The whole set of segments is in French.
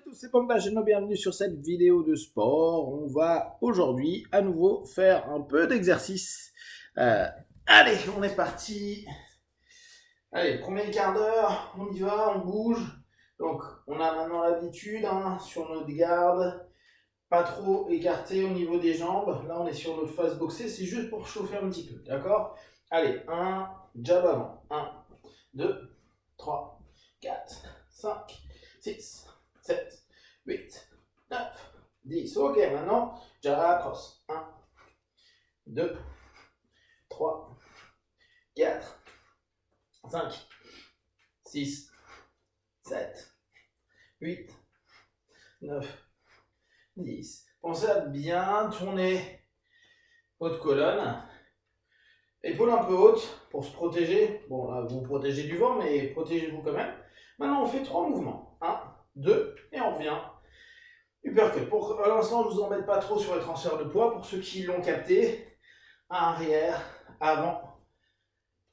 tous, c'est Panda Geno, bienvenue sur cette vidéo de sport. On va aujourd'hui à nouveau faire un peu d'exercice. Allez, on est parti. Allez, premier quart d'heure, on y va, on bouge. Donc, on a maintenant l'habitude sur notre garde, pas trop écarté au niveau des jambes. Là, on est sur notre face boxée, c'est juste pour chauffer un petit peu, d'accord? Allez, un jab avant. 1, 2, 3, 4, 5, 6, 7, 8, 9, 10. Ok, maintenant, jab cross. 1, 2, 3, 4, 5, 6, 7, 8, 9, 10. Pensez à bien tourner votre colonne. Épaules un peu hautes pour se protéger. Bon, là, vous protégez du vent, mais protégez-vous quand même. Maintenant, on fait 3 mouvements. 1, 2, et on revient. Uppercut. Pour l'instant, je ne vous embête pas trop sur les transferts de poids. Pour ceux qui l'ont capté, arrière, avant,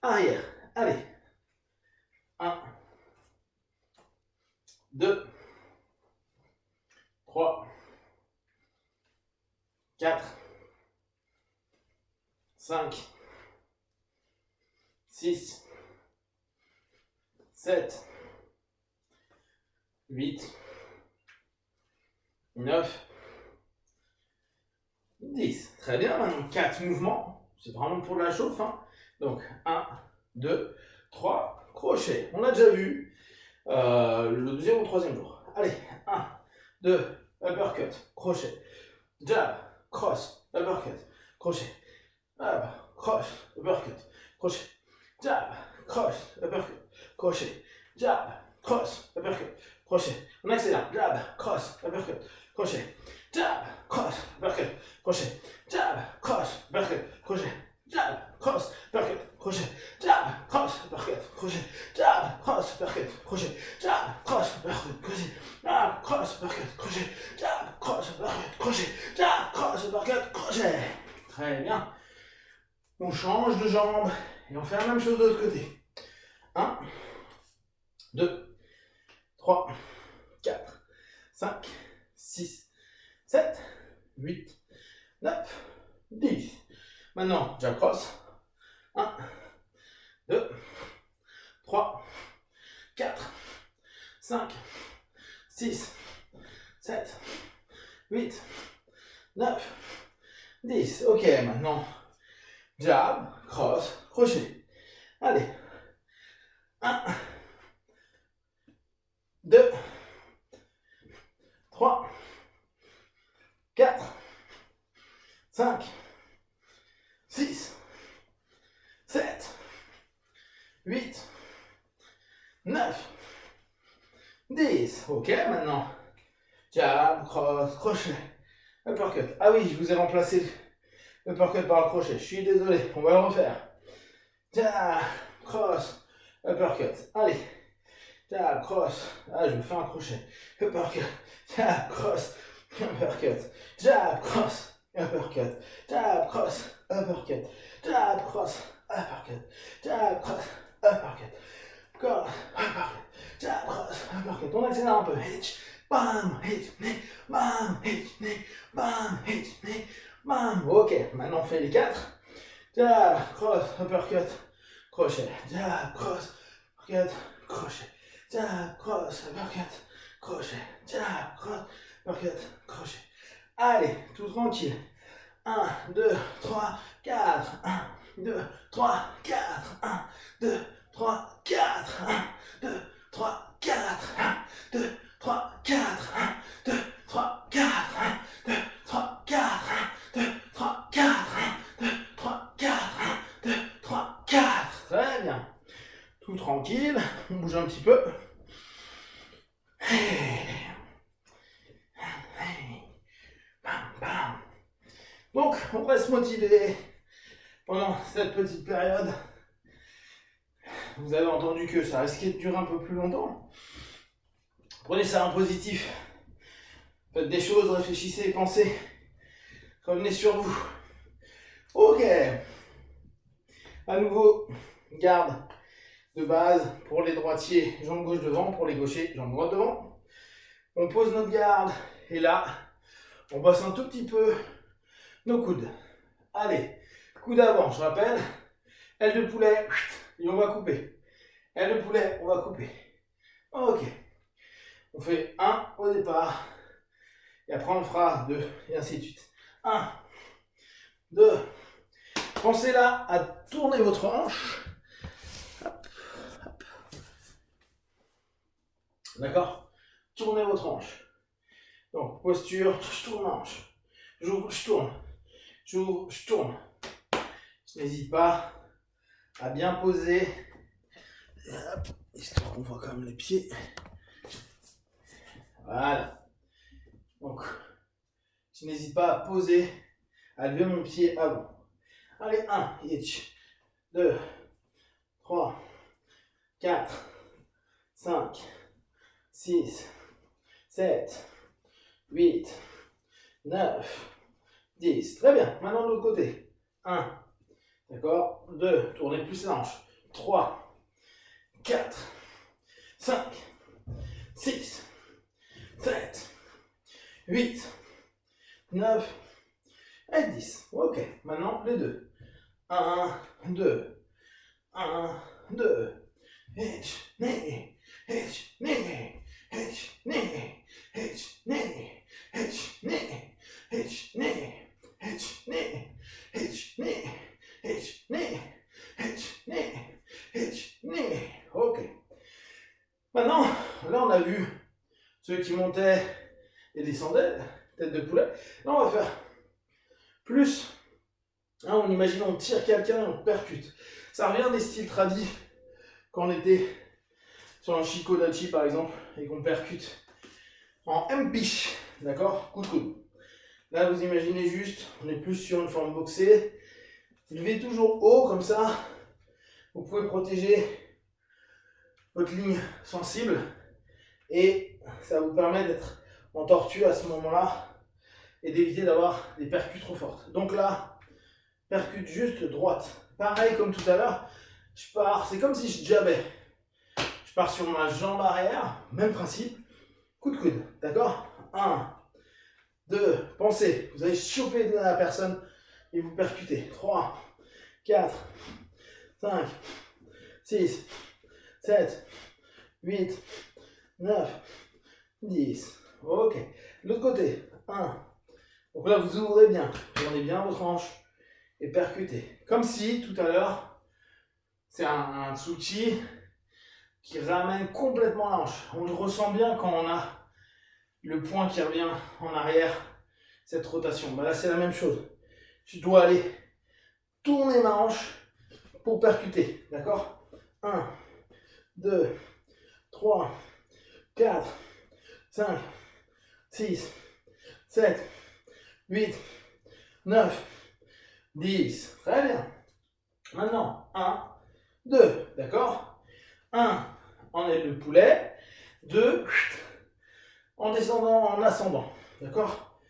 arrière. Allez. 1, 2, 3, 4, 5, 6, 7, 8, 9, 10. Très bien, maintenant 4 mouvements. C'est vraiment pour la chauffe. Donc 1, 2, 3, crochet. On l'a déjà vu le deuxième ou troisième jour. Allez, 1, 2, uppercut, crochet. Jab, cross, uppercut, crochet. Jab, cross, uppercut, crochet. Jab, cross, uppercut, crochet. Jab, cross, uppercut, crochet. On accélère. Jab, cross, uppercut, crochet. Jab, cross, uppercut, crochet. Jab, cross, uppercut, crochet. Jab, cross, uppercut, crochet. Jab, cross, uppercut, crochet. Jab, cross, uppercut, crochet. Jab, cross, uppercut, crochet. Jab, cross, uppercut, crochet. Jab, cross, uppercut, crochet. Jab, cross, uppercut, crochet. Très bien. On change de jambe et on fait la même chose de l'autre côté. 1, 2, 3, 4, 5, 6, 7, 8, 9, 10. Maintenant, jab cross. 1, 2, 3, 4, 5, 6, 7, 8, 9, 10. Ok, maintenant, jab, cross, crochet. Allez. 1, 2, 3, 4, 5, 6, 7, 8, 9, 10. Ok, maintenant, jab, cross, crochet, uppercut. Ah oui, je vous ai remplacé l'uppercut par le crochet. Je suis désolé, on va le refaire. Jab, cross, uppercut. Allez. Jab, cross. Ah, je me fais un crochet. Uppercut. Jab, cross, uppercut. Jab, cross, uppercut. Jab, cross, uppercut. Jab, cross, uppercut. Jab, cross, uppercut. Cross, uppercut. Jab, cross, uppercut. On accélère un peu. Hitch, bam, hitch, knee, bam, hitch, knee, bam, hitch, knee, bam. Ok, maintenant on fait les 4. Jab, cross, uppercut, crochet. Jab, cross, uppercut, crochet. Jab, cross, uppercut, crochet. Jab, cross, uppercut, crochet. Allez, tout tranquille. 1, 2, 3, 4. 1, 2, 3, 4. 1, 2, 3, 4. 1, 2, 3, 4. 1, 2, 3, 4. 1, 2, 3, 4. 1, 2, 3, 4. 1, 2, 3, 4. 1, 2, 3, 4. 1, 2, 3, 4. Très bien. Tout tranquille. On bouge un petit peu. Donc, on reste motivé pendant cette petite période. Vous avez entendu que ça risquait de durer un peu plus longtemps. Prenez ça en positif. Faites des choses, réfléchissez, pensez. Revenez sur vous. Ok. À nouveau, garde de base pour les droitiers, jambe gauche devant, pour les gauchers, jambe droite devant. On pose notre garde. Et là, on passe un tout petit peu nos coudes. Allez, coude avant, je rappelle. Aile de poulet, et on va couper. Aile de poulet, on va couper. Ok. On fait 1 au départ. Et après, on fera 2, et ainsi de suite. 1, 2. Pensez là à tourner votre hanche. Hop, hop. D'accord? Tournez votre hanche. Donc, posture, je tourne la hanche. J'ouvre, je tourne. J'ouvre, je tourne. Je n'hésite pas à bien poser. Hop, histoire qu'on voit quand même les pieds. Voilà. Donc, je n'hésite pas à poser, à lever mon pied avant. Allez, 1, 2, 3, 4, 5, 6, 7, 8, 9, 10. Très bien. Maintenant de l'autre côté. 1. D'accord. 2. Tournez plus la hanche. 3, 4, 5, 6, 7, 8, 9 et 10. Ok. Maintenant les deux. 1, 2. 1, 2. Hitch, knee, hitch, knee, hitch, knee, hitch, knee, hitch, knee, hitch, knee, hitch, knee, hitch, knee, hitch, knee, hitch, knee, hitch, knee. Ok. Maintenant, là on a vu ceux qui montaient et descendaient, tête de poulet. Là on va faire plus. Hein, on imagine on tire quelqu'un et on percute. Ça revient des styles tradis. Quand on était sur un Shikodachi par exemple et qu'on percute en M-piche, d'accord, coup de coude. Là vous imaginez juste, on est plus sur une forme boxée. Levez toujours haut comme ça. Vous pouvez protéger votre ligne sensible et ça vous permet d'être en tortue à ce moment-là et d'éviter d'avoir des percutes trop fortes. Donc là, percute juste droite. Pareil comme tout à l'heure, je pars, c'est comme si je jabais. Je pars sur ma jambe arrière, même principe, coup de coude, d'accord? 1, 2, pensez, vous allez choper la personne et vous percutez. 3, 4, 5, 6, 7, 8, 9, 10. Ok. L'autre côté, 1. Donc là, vous ouvrez bien, tournez bien votre hanche et percutez. Comme si, tout à l'heure, c'est un tsuchi qui ramène complètement la hanche. On le ressent bien quand on a le poing qui revient en arrière, cette rotation. Ben là, c'est la même chose. Je dois aller tourner ma hanche pour percuter. D'accord? 1, 2, 3, 4, 5, 6, 7, 8, 9, 10. Très bien. Maintenant, 1, 2. D'accord? 1 en aile de poulet. 2 en descendant, en ascendant. D'accord?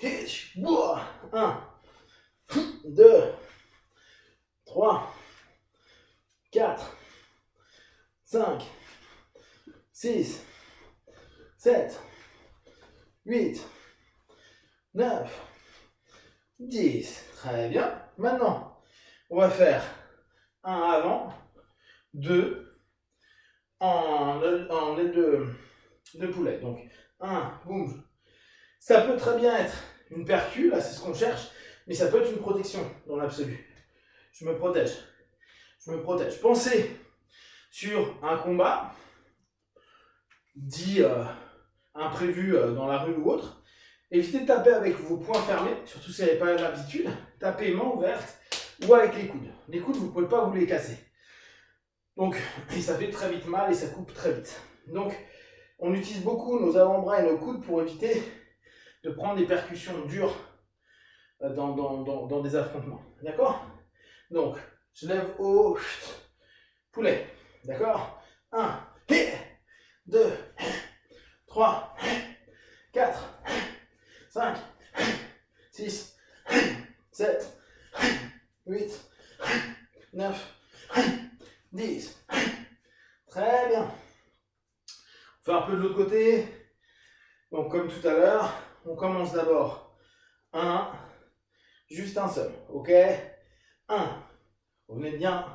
1, 2, 3, 4, 5, 6, 7, 8, 9, 10. Très bien. Maintenant, on va faire 1 avant, 2 en aile de poulet. Donc, 1, boum. Ça peut très bien être une percu, là c'est ce qu'on cherche, mais ça peut être une protection dans l'absolu. Je me protège. Je me protège. Pensez sur un combat dit imprévu dans la rue ou autre. Évitez de taper avec vos poings fermés, surtout si vous n'avez pas l'habitude. Tapez main ouverte ou avec les coudes. Les coudes, vous ne pouvez pas vous les casser. Donc, et ça fait très vite mal et ça coupe très vite. Donc, on utilise beaucoup nos avant-bras et nos coudes pour éviter de prendre des percussions dures dans des affrontements. D'accord? Donc, je lève haut, poulet. D'accord? 1, 2, 3, 4, 5, 6, 7, 8, 9, 10. Très bien. On fait un peu de l'autre côté. Donc comme tout à l'heure, on commence d'abord un, juste un seul, ok? Un, revenez bien,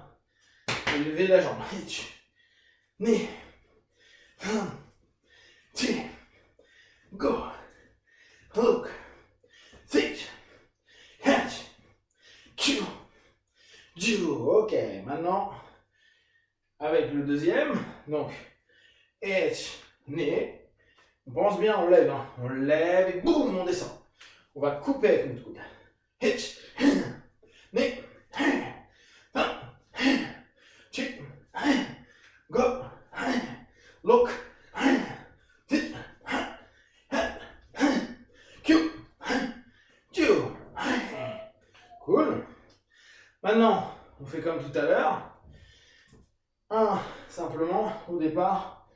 levez la jambe, ni, un, ti, go, hook, six, hatch, Q, du, ok, maintenant, avec le deuxième, donc, H, né, on pense bien, on lève, hein. On lève et boum, on descend. On va couper avec notre coude. H, né, go, look, Q, cool. Maintenant, on fait comme tout à l'heure. Un, simplement, au départ,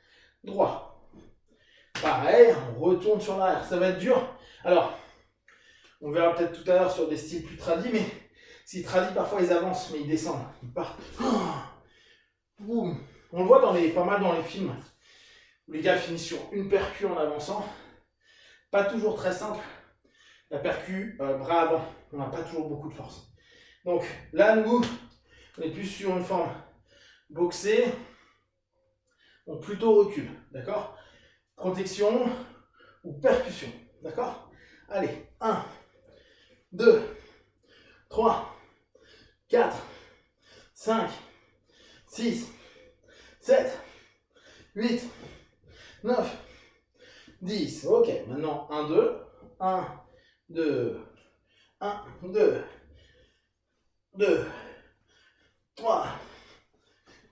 droit. Pareil, on retourne sur l'arrière. Ça va être dur. Alors, on verra peut-être tout à l'heure sur des styles plus tradis, mais si tradis, parfois ils avancent, mais ils descendent. Ils partent. Boum. On le voit pas mal dans les films, où les gars finissent sur une percu en avançant. Pas toujours très simple. La percu, bras avant, on n'a pas toujours beaucoup de force. Donc là, nous, on est plus sur une forme boxée. Donc plutôt recul, d'accord? Protection ou percussion, d'accord? Allez, 1, 2, 3, 4, 5, 6, 7, 8, 9, 10. Ok, maintenant 1, 2, 1, 2, 1, 2, 2, 3,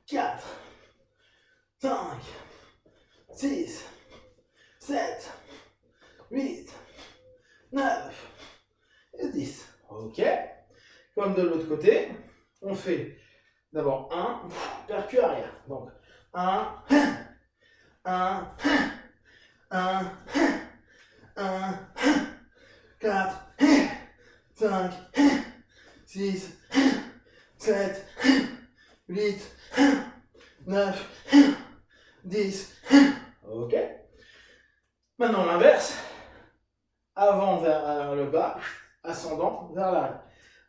4, 5, 6, 7, 8, 9 et 10. Ok. Comme de l'autre côté, on fait d'abord un percu arrière. Donc 1, 1, 1, 1, 4, 5, 6, 7, 8, 9, 10. Ok. Maintenant l'inverse. Avant vers le bas, ascendant vers l'arrière.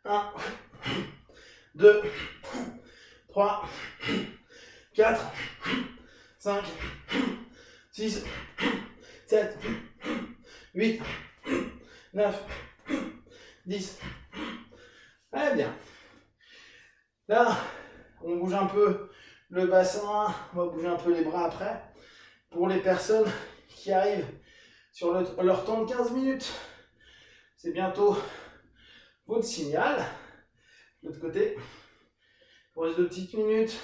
1, 2, 3, 4, 5, 6, 7, 8, 9, 10. Allez, bien. Là, on bouge un peu le bassin, on va bouger un peu les bras après. Pour les personnes qui arrivent sur leur temps de 15 minutes, c'est bientôt votre signal. De l'autre côté, il vous reste 2 petites minutes.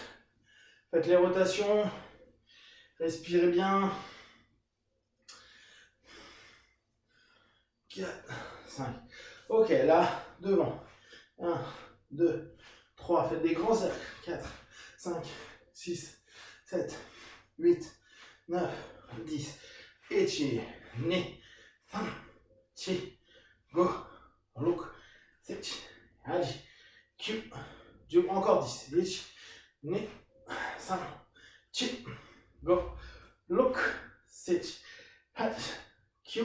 Faites les rotations. Respirez bien. 4, 5. Ok, là, devant. 1, 2, 3. Faites des grands cercles. 4, 5, 6, 7, 8, 9, 10. Étirez. Né. Chi. Go. Look. Sit. Allez. Q. Du. Encore 10. Étirez. Né. 5. Chi. Go. Look. Sit. Allez. Q.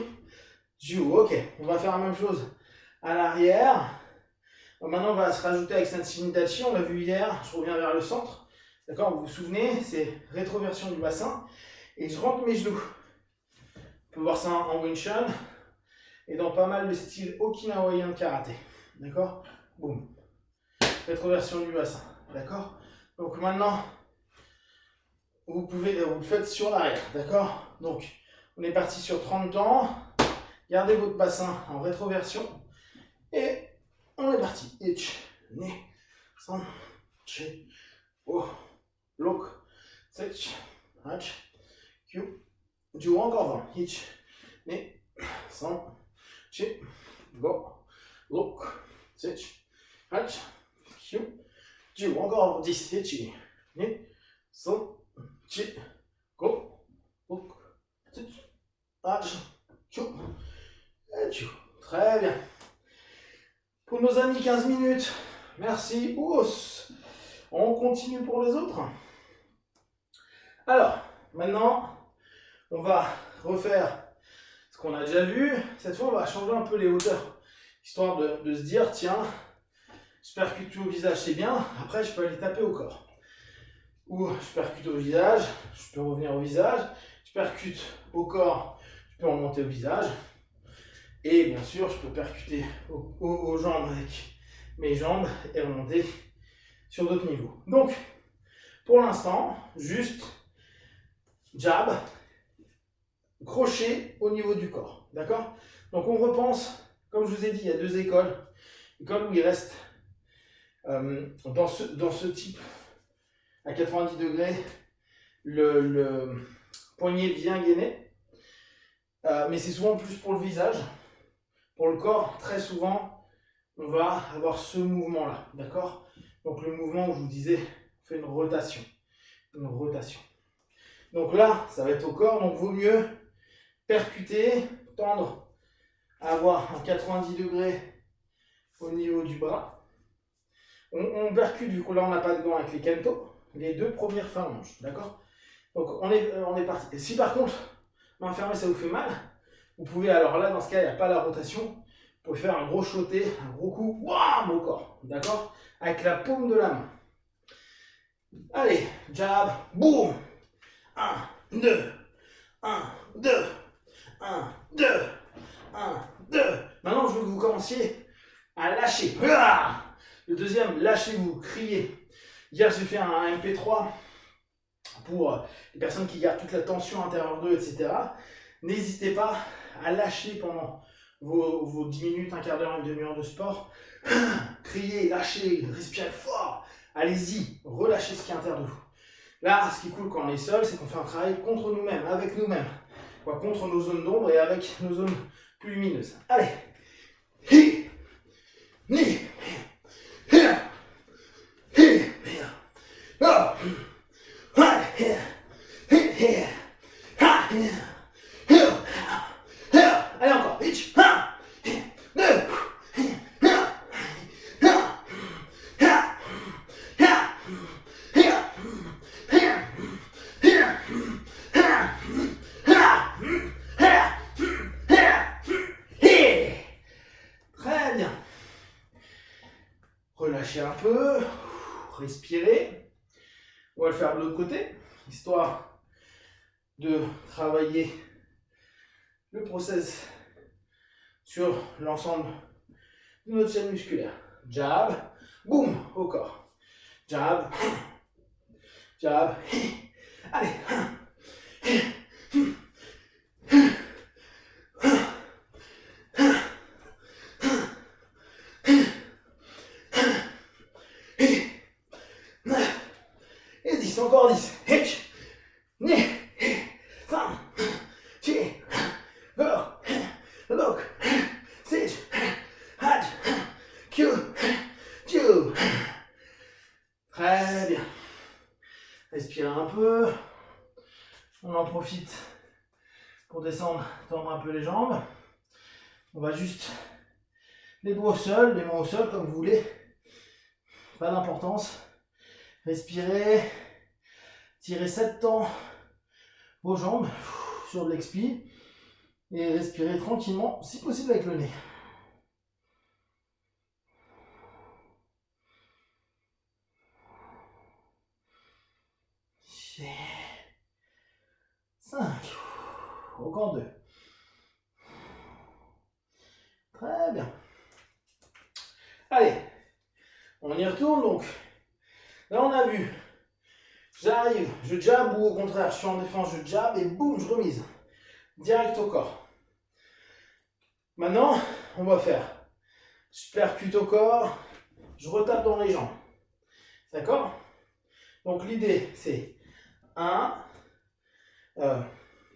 Du. Ok. On va faire la même chose à l'arrière. Maintenant, on va se rajouter avec Sanshinidachi. On l'a vu hier. Je reviens vers le centre. D'accord? Vous vous souvenez, c'est rétroversion du bassin. Et je rentre mes genoux. On peut voir ça en Wing Chun et dans pas mal de styles okinawaïens de karaté. D'accord? Boum. Rétroversion du bassin. D'accord? Donc maintenant, vous le faites sur l'arrière. D'accord? Donc, on est parti sur 30 temps. Gardez votre bassin en rétroversion. Et on est parti. Ich, ni, san, chi, oh, look, sech, hach, kyu. Du encore 20. Ich, ni, san, chi, go, look, sech, hach, kyu. Du encore 10. Ich, ni, san, chi, go, look, sech, hach, kyu. Et tu. Très bien. Pour nos amis, 15 minutes. Merci. Ous. On continue pour les autres. Alors, maintenant, on va refaire qu'on a déjà vu. Cette fois, on va changer un peu les hauteurs, histoire de se dire, tiens, je percute au visage, c'est bien. Après, je peux aller taper au corps. Ou je percute au visage, je peux revenir au visage. Je percute au corps, je peux remonter au visage. Et bien sûr, je peux percuter aux jambes avec mes jambes et remonter sur d'autres niveaux. Donc, pour l'instant, juste jab, crochet au niveau du corps. D'accord? Donc, on repense, comme je vous ai dit, il y a deux écoles. L'école où il reste dans ce type à 90 degrés, le poignet bien gainé. Mais c'est souvent plus pour le visage. Pour le corps, très souvent, on va avoir ce mouvement-là, d'accord? Donc le mouvement où je vous disais, on fait une rotation. Une rotation. Donc là, ça va être au corps, donc vaut mieux percuter, tendre, avoir un 90 degrés au niveau du bras. On percute, vu que là on n'a pas de gants avec les kento, les deux premières phalanges, d'accord? Donc on est parti. Et si par contre, main fermée, ça vous fait mal, vous pouvez, alors là, dans ce cas, il n'y a pas la rotation, vous pouvez faire un gros shoté, un gros coup, wouah, au corps, d'accord? Avec la paume de la main. Allez, jab, boum, 1, 2, 1, 2, 1, 2, 1, 2. Maintenant, je veux que vous commenciez à lâcher. Le deuxième, lâchez-vous, criez. Hier, j'ai fait un MP3 pour les personnes qui gardent toute la tension intérieure d'eux, etc. N'hésitez pas à lâcher pendant vos 10 minutes, un quart d'heure, une demi-heure de sport. Criez, lâchez, respirez fort. Allez-y, relâchez ce qui est à l'intérieur de vous. Là, ce qui est cool quand on est seul, c'est qu'on fait un travail contre nous-mêmes, avec nous-mêmes. Contre nos zones d'ombre et avec nos zones plus lumineuses. Allez. Hi, ni, hi, hi, oh. Allez encore. Très bien. Relâchez un peu. Respirez. On va le faire de l'autre côté, histoire de travailler le process sur l'ensemble de notre chaîne musculaire. Jab, boum, au corps. Jab, jab, allez. Et 10, encore 10. Très bien. Respirez un peu. On en profite pour descendre, tendre un peu les jambes. On va juste les doigts au sol, les mains au sol comme vous voulez. Pas d'importance. Respirez. Tirez 7 temps vos jambes sur de l'expi. Et respirez tranquillement, si possible avec le nez. 5. Encore 2. Très bien. Allez, on y retourne donc. Là, on a vu. J'arrive, je jab ou au contraire, je suis en défense, je jab et boum, je remise. Direct au corps. Maintenant, on va faire. Je percute au corps, je retape dans les jambes. D'accord? Donc l'idée, c'est 1,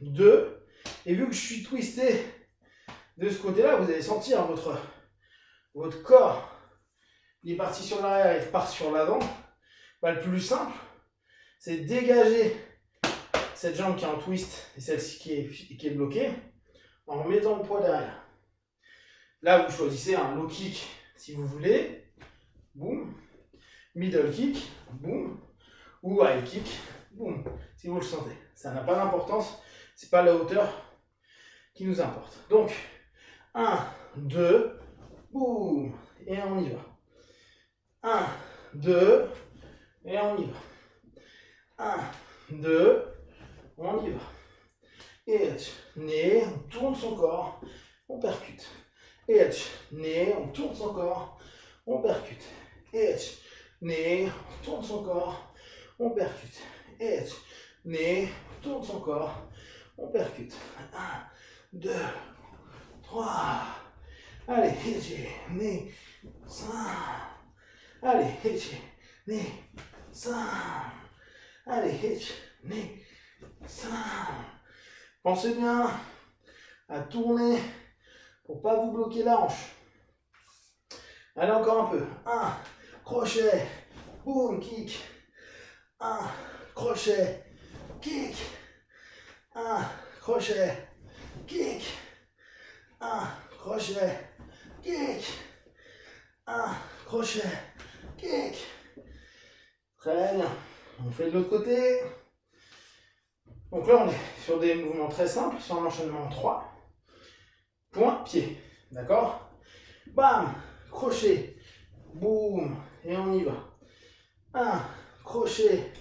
2, et vu que je suis twisté de ce côté-là, vous allez sentir votre corps, il est parti sur l'arrière, il part sur l'avant. Bah, le plus simple, c'est dégager cette jambe qui est en twist et celle-ci qui est bloquée en remettant le poids derrière. Là, vous choisissez un low kick si vous voulez, boum, middle kick, boum, ou high kick, boum, si vous le sentez. Ça n'a pas d'importance, c'est pas la hauteur qui nous importe. Donc, 1, 2, boum, et on y va. 1, 2, et on y va. 1, 2, on y va. Edge, nez, on tourne son corps, on percute. Edge, nez, on tourne son corps, on percute. Edge, nez, on tourne son corps, on percute. Edge, nez, on tourne son corps, on percute. 1, 2, 3. Allez, edge, nez, 5. Allez, edge, nez, 5. Allez, edge, nez, 5. Pensez bien à tourner pour ne pas vous bloquer la hanche. Allez, encore un peu. 1, crochet, boum, kick. 1, crochet, kick. 1, crochet, kick. 1, crochet, kick. 1, crochet, kick. Très bien. On fait de l'autre côté. Donc là, on est sur des mouvements très simples, sur un enchaînement en 3. Point, pied. D'accord? Bam! Crochet. Boum. Et on y va. 1, crochet.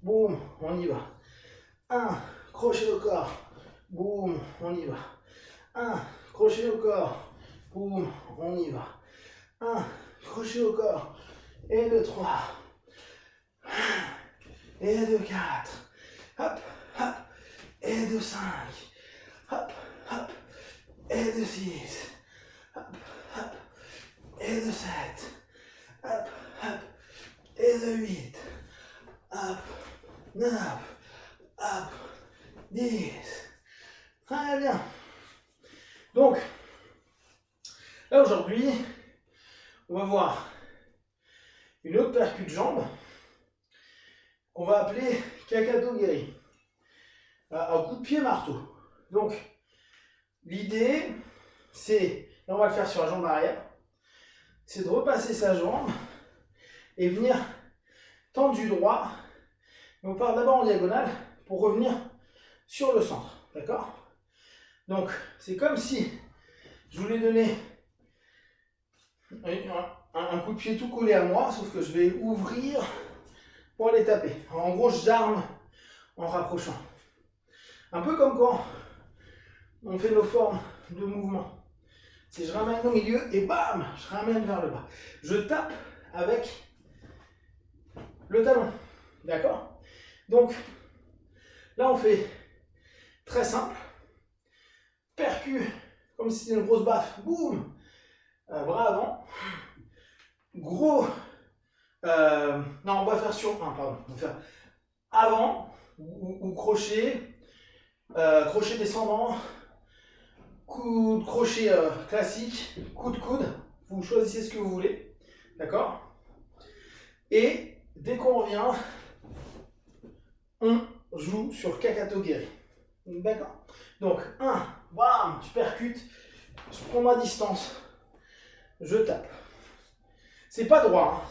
Boum. On y va. 1, crochet au corps. Boum. On y va. 1, crochet au corps. Boum. On y va. 1, crochet au corps. Et de 3. Et de 4. Hop, hop. Et de 5. Hop, hop. Et de 6. Hop, hop. Et de 7. Hop, hop. Et de 8. Hop, 9. Hop, 10. Très bien. Donc, là aujourd'hui, on va voir une autre percute jambe qu'on va appeler Kakatogiri. Un coup de pied marteau. Donc, l'idée, c'est, là on va le faire sur la jambe arrière, c'est de repasser sa jambe et venir tendre du droit. On part d'abord en diagonale pour revenir sur le centre. D'accord? Donc, c'est comme si je voulais donner un coup de pied tout collé à moi, sauf que je vais ouvrir pour aller taper. Alors, en gros, j'arme en rapprochant. Un peu comme quand on fait nos formes de mouvement. C'est je ramène au milieu et bam, je ramène vers le bas. Je tape avec le talon. D'accord? Donc, là, on fait très simple. Percu, comme si c'était une grosse baffe. Boum! Bras avant. Gros. Non, on va faire sur 1, pardon. On va faire avant ou crochet. Crochet descendant. Coup de crochet classique. Coup de coude. Vous choisissez ce que vous voulez. D'accord? Et dès qu'on revient, on joue sur Kakatogiri. D'accord? Donc, 1, bam, je percute, je prends ma distance, je tape. C'est pas droit, hein.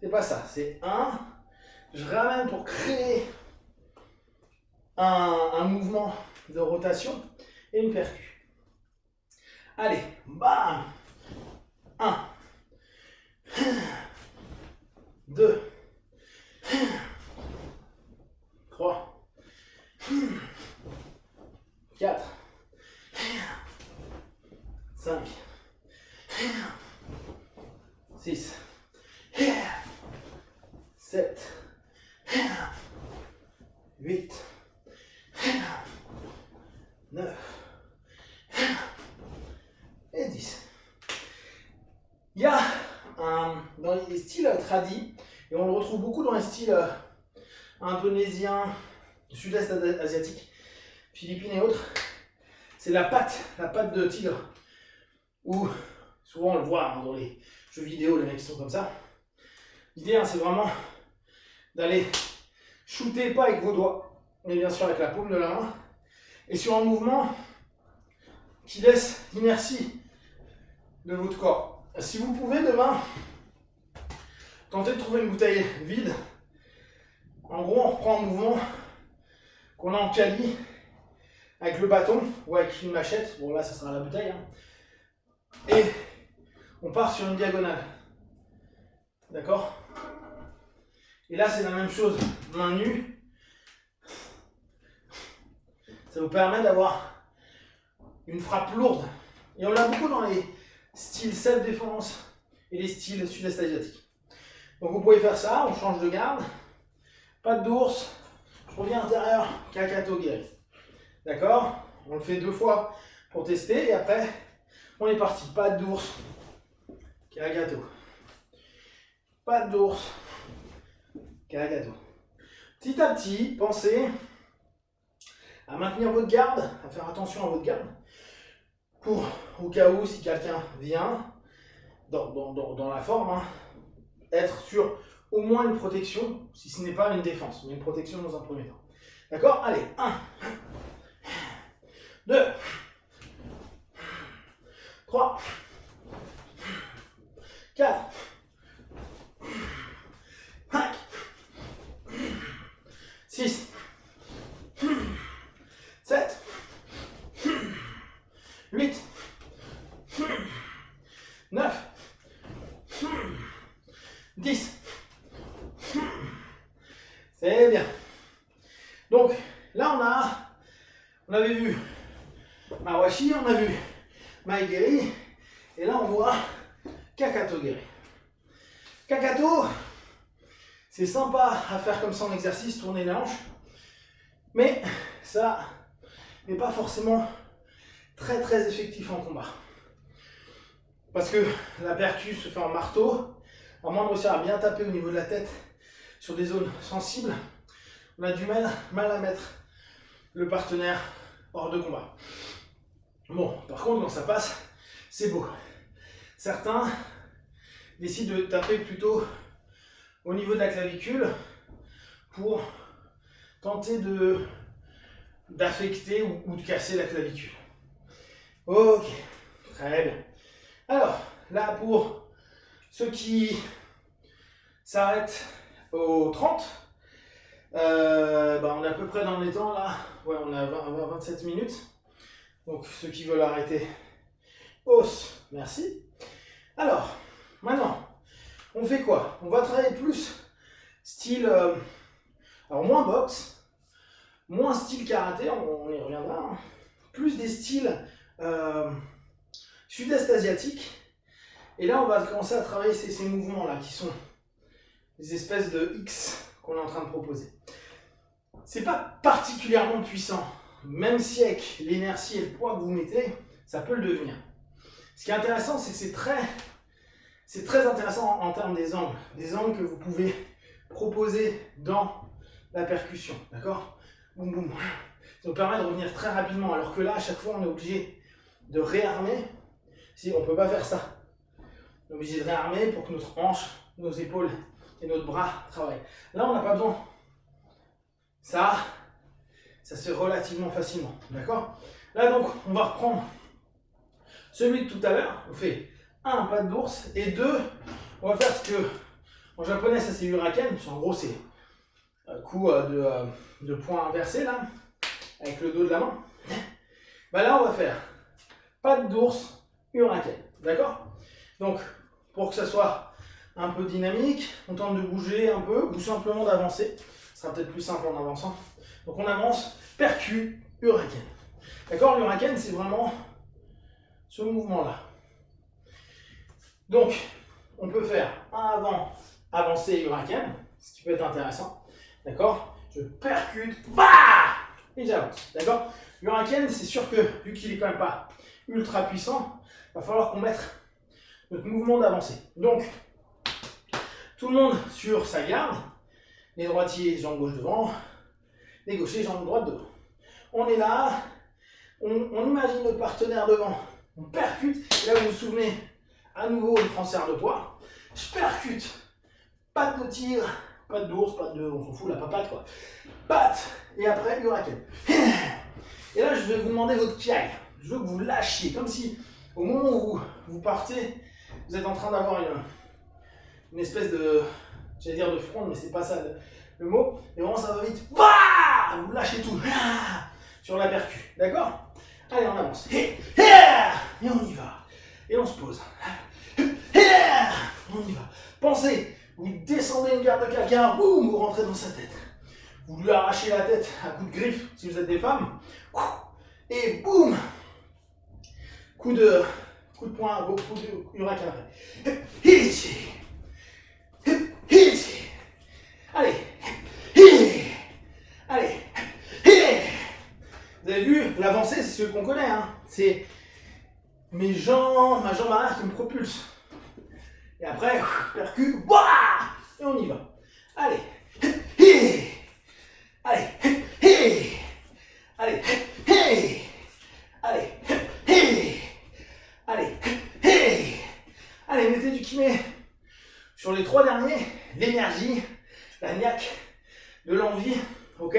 C'est pas ça. C'est 1, je ramène pour créer un mouvement de rotation et une percu. Allez, bam, 1, 2, 3, 4, 5, 6, 7, 8, 9 et 10. Il y a dans les styles tradis, et on le retrouve beaucoup dans les styles indonésiens, sud-est asiatique, philippines et autres, c'est la patte de tigre. Ou souvent on le voit dans les jeux vidéo, les mecs qui sont comme ça. L'idée, c'est vraiment d'aller shooter pas avec vos doigts, mais bien sûr avec la paume de la main, et sur un mouvement qui laisse l'inertie de votre corps. Si vous pouvez demain tenter de trouver une bouteille vide, en gros on reprend un mouvement qu'on a en Kali, avec le bâton ou avec une machette. Bon là, ça sera la bouteille. Hein. Et on part sur une diagonale. D'accord? Et là, c'est la même chose. Main nue. Ça vous permet d'avoir une frappe lourde. Et on l'a beaucoup dans les styles self-défense et les styles sud-est asiatiques. Donc vous pouvez faire ça, on change de garde. Patte d'ours, je reviens intérieur, kakato guéri. D'accord? On le fait 2 fois pour tester et après, on est parti. Patte d'ours, kakato. Patte d'ours, kakato. Petit à petit, pensez à maintenir votre garde, à faire attention à votre garde. Pour, au cas où, si quelqu'un vient, dans la forme, hein, être sur au moins une protection, si ce n'est pas une défense, mais une protection dans un premier temps. D'accord? Allez, 1, 2, 3, 4, 5, 6, 7, 8, 9, 10. C'est bien. Donc, là, on avait vu Mawashi, on a vu Maegeri, et là, on voit Kakato Geri. Kakato, c'est sympa à faire comme ça en exercice, tourner les hanches, mais ça n'est pas forcément très très effectif en combat. Parce que la percu se fait en marteau, à moins de réussir à bien taper au niveau de la tête sur des zones sensibles, on a du mal à mettre le partenaire hors de combat. Bon, par contre, quand ça passe, c'est beau. Certains décident de taper plutôt au niveau de la clavicule pour tenter d'affecter ou de casser la clavicule. Ok, très bien. Alors, là pour ceux qui s'arrêtent au 30, on est à peu près dans les temps là. Ouais, on a 27 minutes. Donc ceux qui veulent arrêter, hausse, merci. Alors, maintenant, on fait quoi? On va travailler plus style, alors moins boxe, moins style karaté, on y reviendra, hein. Plus des styles sud-est asiatiques. Et là, on va commencer à travailler ces mouvements-là, qui sont des espèces de X qu'on est en train de proposer. C'est pas particulièrement puissant, même si avec l'inertie et le poids que vous mettez, ça peut le devenir. Ce qui est intéressant, c'est que c'est très intéressant en termes des angles que vous pouvez proposer dans la percussion, d'accord? Boum boum. Ça nous permet de revenir très rapidement, alors que là, à chaque fois, on est obligé de réarmer. Si on ne peut pas faire ça, on est obligé de réarmer pour que notre hanche, nos épaules et notre bras travaillent. Là, on n'a pas besoin. Ça se fait relativement facilement, d'accord? Là, donc, on va reprendre celui de tout à l'heure. On fait 1, patte d'ours, et 2, on va faire ce que, en japonais, ça c'est Uraken. En gros, c'est coup de poing inversé, là, avec le dos de la main. Là, on va faire patte d'ours, Uraken, d'accord? Donc, pour que ça soit un peu dynamique, on tente de bouger un peu, ou simplement d'avancer. Ce sera peut-être plus simple en avançant. Donc, on avance, percu, Uraken. D'accord? L'Uraken, c'est vraiment ce mouvement-là. Donc, on peut faire un avant, avancé, Uraken, ce qui peut être intéressant. D'accord? Je percute, bah et j'avance. D'accord? Uraken, c'est sûr que, vu qu'il est quand même pas ultra puissant, il va falloir qu'on mette notre mouvement d'avancée. Donc, tout le monde sur sa garde, les droitiers, jambes gauche devant, les gauchers, jambes droite devant. On est là, on imagine notre partenaire devant, on percute, et là vous vous souvenez, à nouveau le transfert de poids, je percute, patte de tigre, patte d'ours, patte de, on s'en fout, la papate quoi, patte, et après Uraken. Et là je vais vous demander votre kiai, je veux que vous lâchiez, comme si au moment où vous partez, vous êtes en train d'avoir une espèce de, j'allais dire de fronde, mais c'est pas ça le mot, et vraiment ça va vite, bah vous lâchez tout, sur la percu. D'accord? Allez, on avance. Et on y va. Et on se pose. On y va. Pensez, vous descendez une garde de quelqu'un, boum, vous rentrez dans sa tête. Vous lui arrachez la tête à coup de griffe, si vous êtes des femmes. Et boum, coup de poing, coup de huracan après. Allez. Allez. Vous avez vu, l'avancée, c'est ce qu'on connaît. Hein. C'est ma jambe arrière qui me propulse. Et après, percu, et on y va. Allez. Allez. Allez. Allez. Allez. Allez, mettez du kiné. Sur les 3 derniers, l'énergie, la niaque, de l'envie, ok?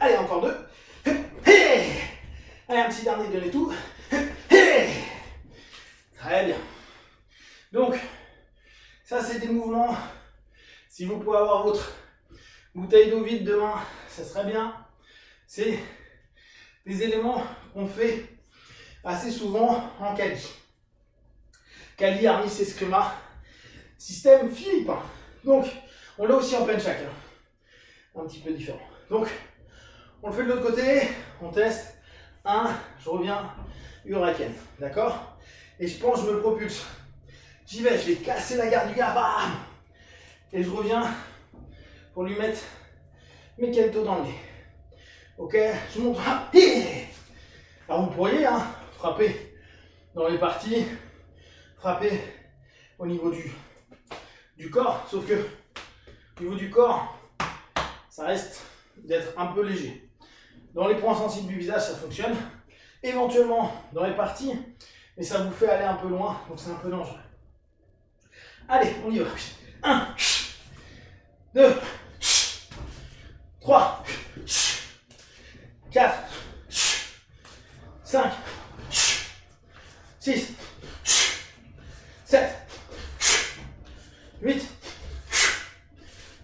Allez, encore 2. Allez, un petit dernier, donnez tout. Très bien. Donc, ça c'est des mouvements. Si vous pouvez avoir votre bouteille d'eau vide demain, ça serait bien. C'est des éléments qu'on fait assez souvent en Kali. Kali, Arnis, Eskrima, système philippin. Donc, on l'a aussi en penchak. Un petit peu différent. Donc, on le fait de l'autre côté, on teste. 1, je reviens, huracan. D'accord? Et je pense, je me propulse. J'y vais, je vais casser la garde du gars. Bam! Et je reviens pour lui mettre mes kento dans le nez. Ok? Je monte. Alors, vous pourriez frapper dans les parties, frapper au niveau du corps, sauf que au niveau du corps, ça reste d'être un peu léger. Dans les points sensibles du visage, ça fonctionne. Éventuellement dans les parties, mais ça vous fait aller un peu loin, donc c'est un peu dangereux. Allez, on y va. 1, 2, 3, 4, 5, 6, 7, 8,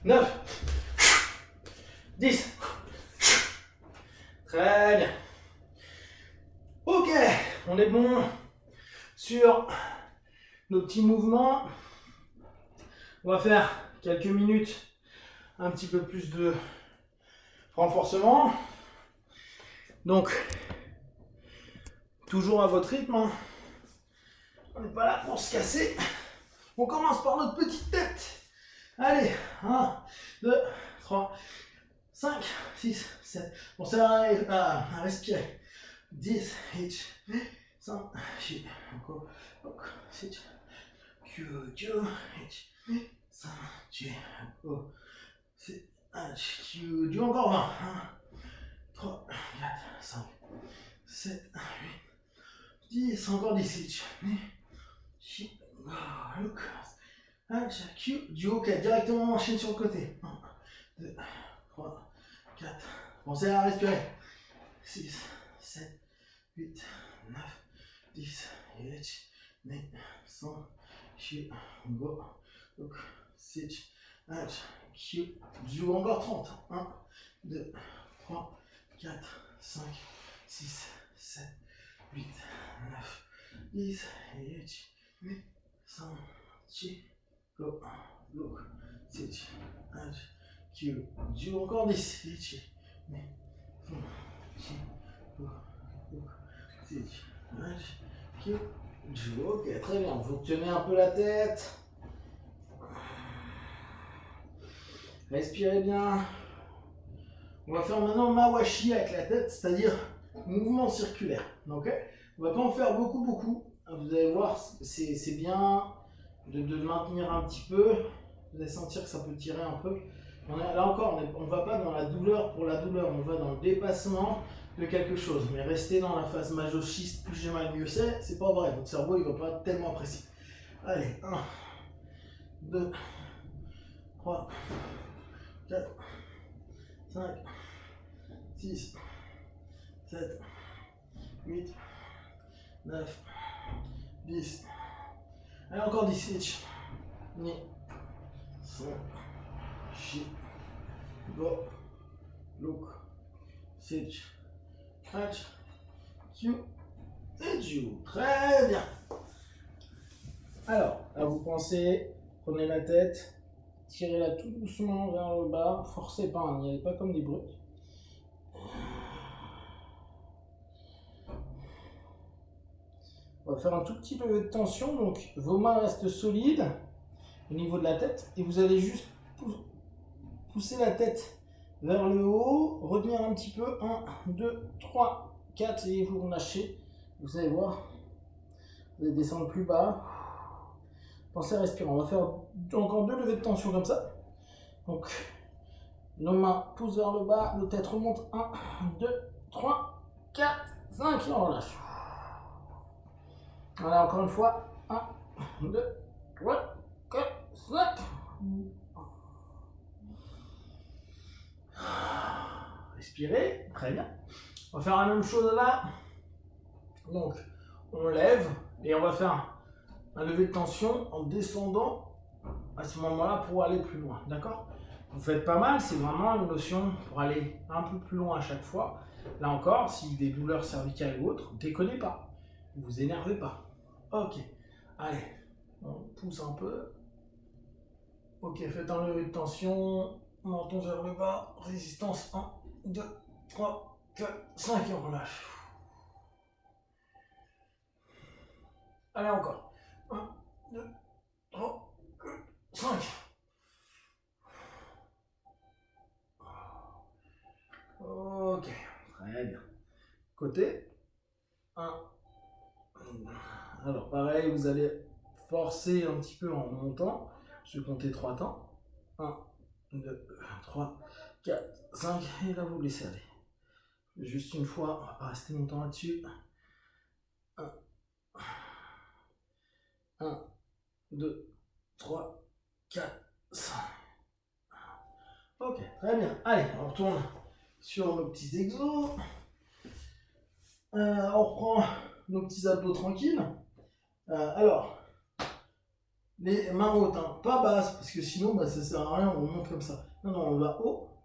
9, 10. Très bien. Ok, on est bon sur nos petits mouvements. On va faire quelques minutes, un petit peu plus de renforcement. Donc, toujours à votre rythme. On n'est pas là pour se casser. On commence par notre petite tête. Allez, 1, 2, 3, 5, 6, 7. Bon, ça arrive à respirer. 10, 8, 5, 6, 7, 8, 5, 6, 7, encore 20. 3, 4, 5, 7, 8, 10, encore 10. Du haut, directement enchaîne sur le côté. 1, 2, 3, 4. Pensez à respirer. 6, 7, 8, 9, 10, 11, 12, 100, 5, 6, 7, du haut, encore 30. 1, 2, 3, 4, 5, 6, 7, 8, 9, 10, 11, 100, 5, 6, 7, du haut, encore 10. 10, ok, très bien. Vous tenez un peu la tête. Respirez bien. On va faire maintenant mawashi avec la tête, c'est-à-dire mouvement circulaire. Ok? On va pas en faire beaucoup. Vous allez voir, c'est bien de le maintenir un petit peu. Vous allez sentir que ça peut tirer un peu. Là encore, on ne va pas dans la douleur pour la douleur, on va dans le dépassement de quelque chose. Mais rester dans la phase masochiste, plus j'ai mal, mieux c'est pas vrai. Votre cerveau, il ne va pas tellement apprécier. Allez, 1, 2, 3, 4, 5, 6, 7, 8, 9, 10. Allez, encore 10, 10. 5, 6, 5, 6, 8, Q, et Ju. Très bien. Alors, là vous pensez, prenez la tête, tirez-la tout doucement vers le bas, forcez pas, n'y allez pas comme des brutes. On va faire un tout petit peu de tension, donc vos mains restent solides au niveau de la tête et vous allez juste pousser la tête vers le haut, retenir un petit peu, 1, 2, 3, 4 et vous relâchez. Vous allez voir, vous allez descendre plus bas. Pensez à respirer. On va faire encore 2 levées de tension comme ça. Donc, nos mains poussent vers le bas, nos têtes remontent. 1, 2, 3, 4, 5 et on relâche. Voilà, encore une fois. 1, 2, 3, 4, 5. Respirez, très bien. On va faire la même chose là. Donc, on lève et on va faire un lever de tension en descendant à ce moment-là pour aller plus loin. D'accord? Vous faites pas mal, c'est vraiment une notion pour aller un peu plus loin à chaque fois. Là encore, si des douleurs cervicales ou autres, déconnez pas. Ne vous énervez pas. Ok. Allez, on pousse un peu. Ok, faites un lever de tension. Menton vers le bas. Résistance 1, 2, 3, 4, 5 et on relâche. Allez, encore. 1, 2, 3, 4, 5. Ok, très bien. Côté 1. Alors, pareil, vous allez forcer un petit peu en montant. Je vais compter 3 temps. 1, 2, 3, 4, 5. Et là, vous laissez aller. Juste une fois, on va pas rester longtemps là-dessus. 1, 2, 3, 4, 5. Ok, très bien. Allez, on retourne sur nos petits exos. On reprend nos petits abdos tranquilles. Alors, les mains hautes, hein, pas basses, parce que sinon ça sert à rien, on monte comme ça. Non, non, on va haut.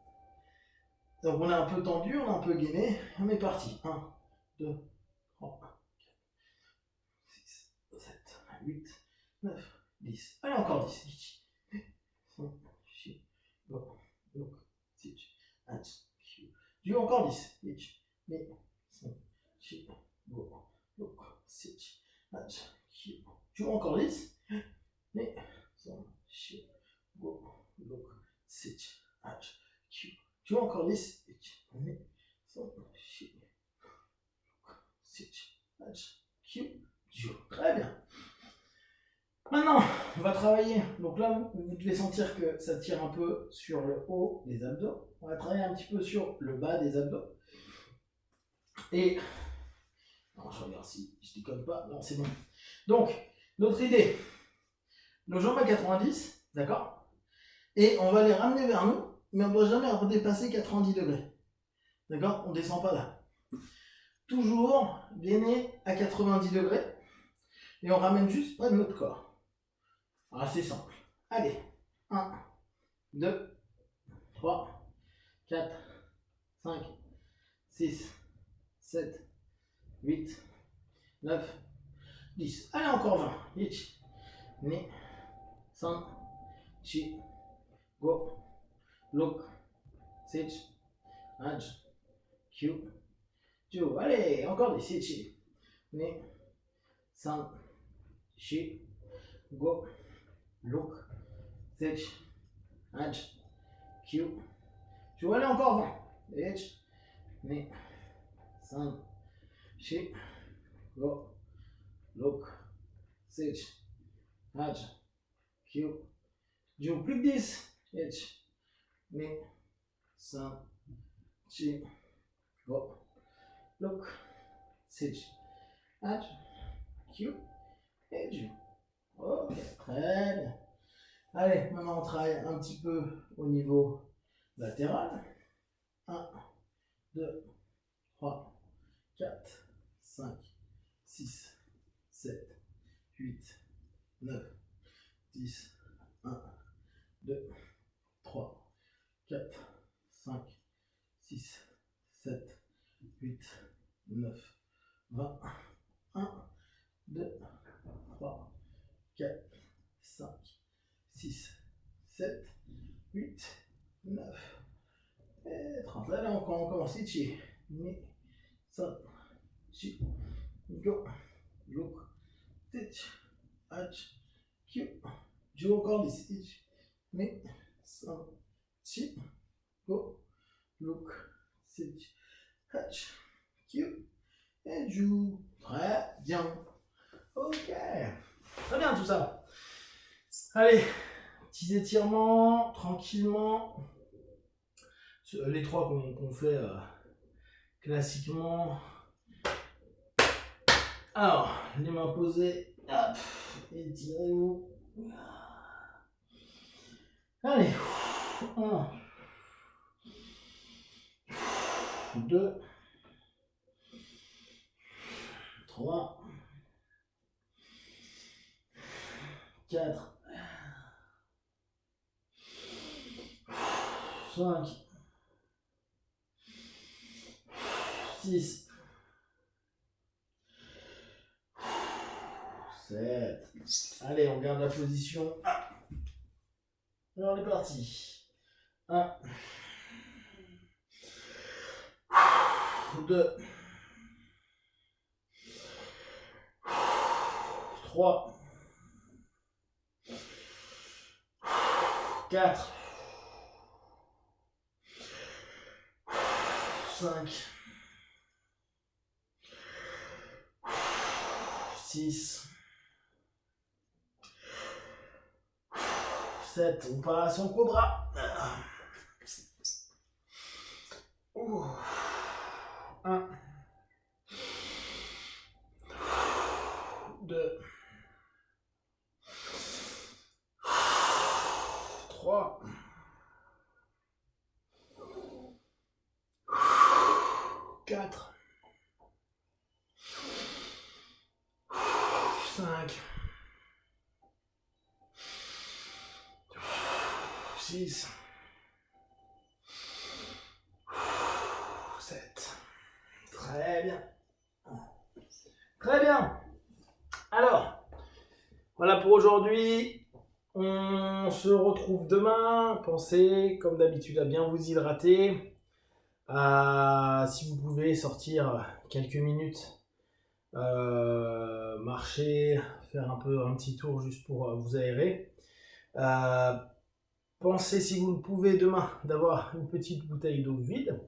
Donc on est un peu tendu, on est un peu gainé. On est parti. 1, 2, 3, 4, 6, 7, 8, 9, 10. Allez, encore 10. 5, 6, 7, 8, 9, encore 10. 5, 6, 7, 8, encore 10. 5, 6, 7, 8, encore 10. 7, très bien. Maintenant, on va travailler. Donc là, vous devez sentir que ça tire un peu sur le haut des abdos. On va travailler un petit peu sur le bas des abdos. Et non, je regarde si je déconne pas. Non, c'est bon. Donc, notre idée, nos jambes à 90, d'accord? Et on va les ramener vers nous, mais on ne doit jamais redépasser 90 degrés. D'accord? On ne descend pas là. Toujours gainer à 90 degrés. Et on ramène juste près de notre corps. Alors, c'est simple. Allez. 1, 2, 3, 4, 5, 6, 7, 8, 9, 10. Allez, encore 20. 1, 2, 3, 4, go, look, sit, edge, Q, Q. Allez, encore 10. 1, 2, 3, 4, go, look, sit, edge, Q, Q. Allez, encore 20. 1, 2, 3, 4, go, look, sit, edge, Q, Q. Plus que 10. 1, 2, 3, 4, go, look, sit, edge, Q, et Q. Ok, très bien. Allez, maintenant on travaille un petit peu au niveau latéral. 1, 2, 3, 4, 5, 6, 7, 8, 9, 10, 1, 2, 3, 4, 5, 6, 7, 8, 9, 20. 1, 2, 3, 4, 5, 6, 7, 8, 9 et 30. Là, on commence à tirer. Mais, ça, si, go, look, stitch, hatch, Q. Je joue encore des stitch. Mais, ça, si, go, look, stitch, hatch, Q. Et joue. Très bien. Ok. Très bien tout ça. Allez, petits étirements, tranquillement. Les trois qu'on fait classiquement. Alors, les mains posées. Hop. Étirez-vous. Allez. 1, 2, 3, 4, 5, 6, 7. Allez, on garde la position. Alors, on est parti. 1, 2, 3, 4, 5, 6, 7. On passe en cobra. 1, 2, 3, 4, 5, 6, 7. Très bien. Très bien. Alors, voilà pour aujourd'hui. On se retrouve demain. Pensez, comme d'habitude, à bien vous hydrater. Si vous pouvez sortir quelques minutes, marcher, faire un petit tour juste pour vous aérer. Pensez, si vous le pouvez demain, d'avoir une petite bouteille d'eau vide.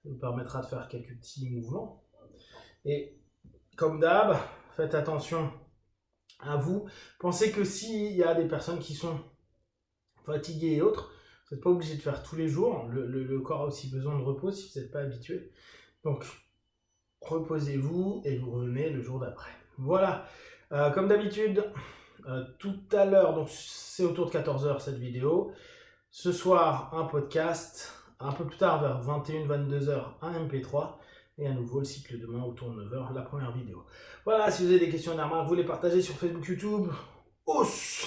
Ça vous permettra de faire quelques petits mouvements. Et comme d'hab, faites attention à vous. Pensez que s'il y a des personnes qui sont fatiguées et autres, vous n'êtes pas obligé de faire tous les jours. Le corps a aussi besoin de repos si vous n'êtes pas habitué. Donc, reposez-vous et vous revenez le jour d'après. Voilà. Comme d'habitude, tout à l'heure, donc c'est autour de 14h cette vidéo. Ce soir, un podcast. Un peu plus tard, vers 21-22h, un MP3. Et à nouveau, le cycle demain, autour de 9h, la première vidéo. Voilà, si vous avez des questions, normal, vous les partagez sur Facebook, YouTube. Os